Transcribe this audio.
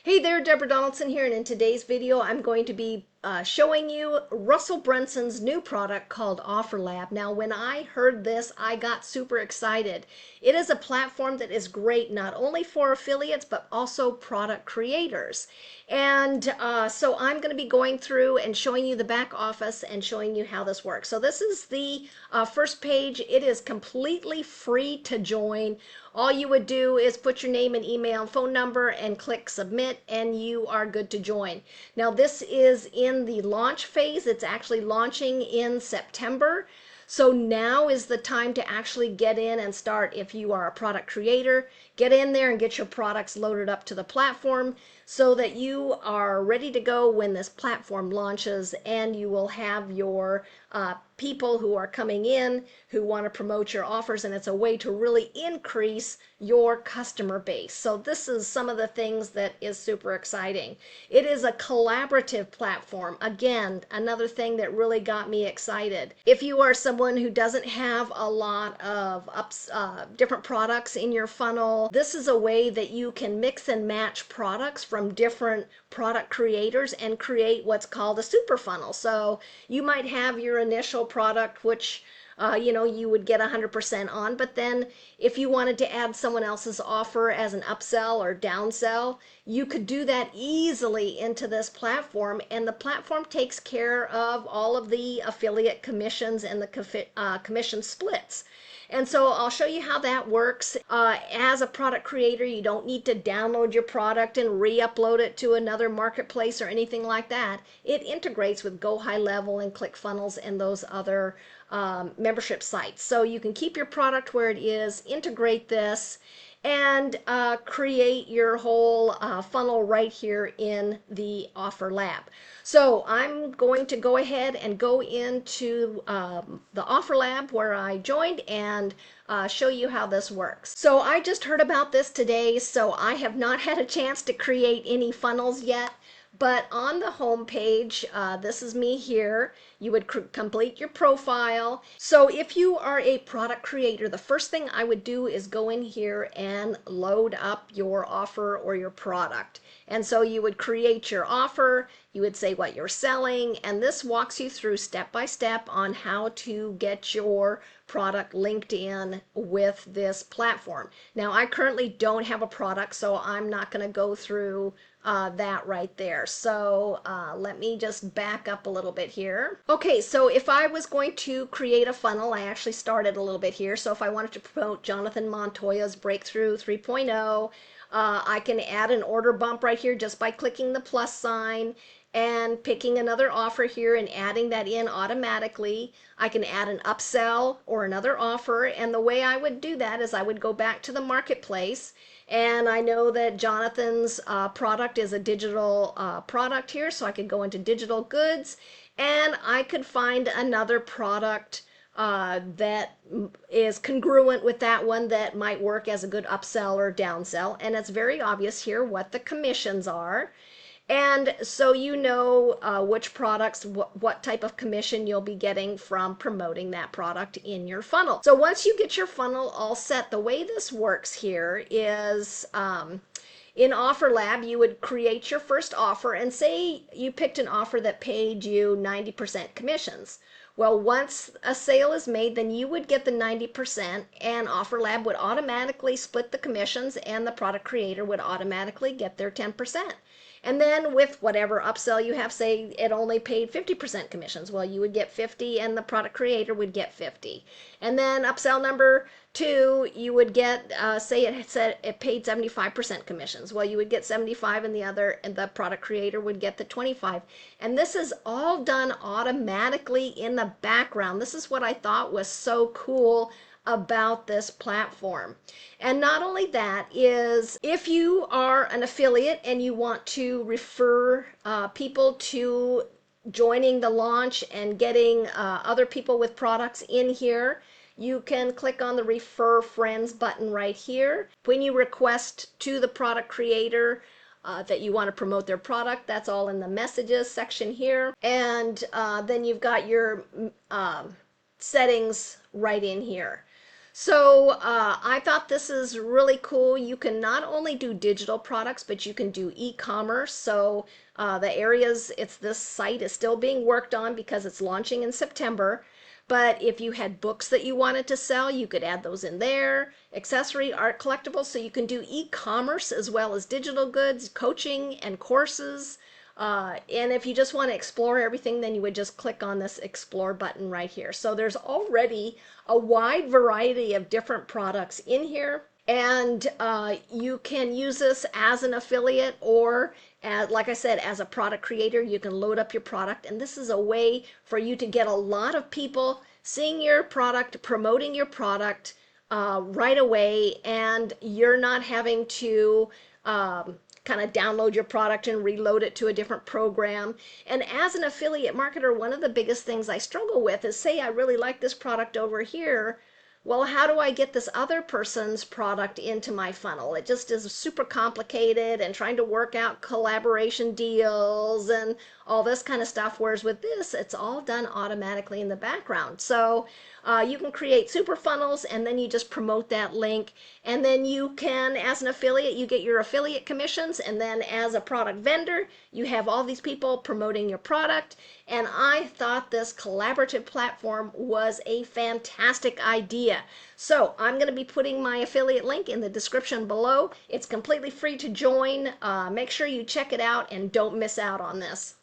Hey there, Deborah Donaldson here, and in today's video I'm going to be showing you Russell Brunson's new product called OfferLab. Now when I heard this, I got super excited. It is a platform that is great not only for affiliates but also product creators. And so I'm going to be going through and showing you the back office and showing you how this works. So this is the first page. It is completely free to join. All you would do is put your name and email and phone number and click submit, and you are good to join. Now this is in the launch phase. It's actually launching in September. So now is the time to actually get in and start. If you are a product creator, get in there and get your products loaded up to the platform so that you are ready to go when this platform launches, and you will have your people who are coming in who want to promote your offers, and it's a way to really increase your customer base. So this is some of the things that is super exciting. It is a collaborative platform. Again, another thing that really got me excited. If you are someone who doesn't have a lot of different products in your funnel, this is a way that you can mix and match products from different product creators and create what's called a super funnel. So you might have your initial product, which you would get 100% on, but then if you wanted to add someone else's offer as an upsell or downsell, you could do that easily into this platform, and the platform takes care of all of the affiliate commissions and the commission splits. And so I'll show you how that works. As a product creator, you don't need to download your product and re-upload it to another marketplace or anything like that. It integrates with Go High Level and ClickFunnels and those other membership sites. So you can keep your product where it is, integrate this, and create your whole funnel right here in the OfferLab. So I'm going to go ahead and go into the OfferLab where I joined and show you how this works. So I just heard about this today, so I have not had a chance to create any funnels yet. But on the home page, this is me here. You would complete your profile. So if you are a product creator, the first thing I would do is go in here and load up your offer or your product. And so you would create your offer, you would say what you're selling, and this walks you through step by step on how to get your product linked in with this platform. Now I currently don't have a product, so I'm not going to go through that right there. So let me just back up a little bit here. Okay, so if I was going to create a funnel, I actually started a little bit here. So if I wanted to promote Jonathan Montoya's Breakthrough 3.0, I can add an order bump right here just by clicking the plus sign and picking another offer here and adding that in automatically. I can add an upsell or another offer, and the way I would do that is I would go back to the marketplace, and I know that Jonathan's product is a digital product here, so I could go into digital goods and I could find another product that is congruent with that one that might work as a good upsell or downsell. And it's very obvious here what the commissions are. And so you know which products, what type of commission you'll be getting from promoting that product in your funnel. So once you get your funnel all set, the way this works here is in OfferLab, you would create your first offer and say you picked an offer that paid you 90% commissions. Well, once a sale is made, then you would get the 90%, and OfferLab would automatically split the commissions, and the product creator would automatically get their 10%. And then with whatever upsell you have, say it only paid 50% commissions, well, you would get 50 and the product creator would get 50. And then upsell number 2, you would get, say it said it paid 75% commissions. Well, you would get 75 and the product creator would get the 25. And this is all done automatically in the background. This is what I thought was so cool about this platform. And not only that, is if you are an affiliate and you want to refer people to joining the launch and getting other people with products in here, you can click on the Refer Friends button right here. When you request to the product creator that you want to promote their product, that's all in the messages section here. And then you've got your settings right in here. So I thought this is really cool. You can not only do digital products, but you can do e-commerce. So the areas, this site is still being worked on because it's launching in September. But if you had books that you wanted to sell, you could add those in there. Accessory, art collectibles. So you can do e-commerce as well as digital goods, coaching, and courses. And if you just want to explore everything, then you would just click on this explore button right here. So there's already a wide variety of different products in here. And you can use this as an affiliate or, like I said, as a product creator. You can load up your product. And this is a way for you to get a lot of people seeing your product, promoting your product right away. And you're not having to kind of download your product and reload it to a different program. And as an affiliate marketer, one of the biggest things I struggle with is, say I really like this product over here. Well, how do I get this other person's product into my funnel? It just is super complicated, and trying to work out collaboration deals and all this kind of stuff. Whereas with this, it's all done automatically in the background. So you can create super funnels, and then you just promote that link. And then you can, as an affiliate, you get your affiliate commissions. And then as a product vendor, you have all these people promoting your product. And I thought this collaborative platform was a fantastic idea. So I'm going to be putting my affiliate link in the description below. It's completely free to join. Make sure you check it out and don't miss out on this.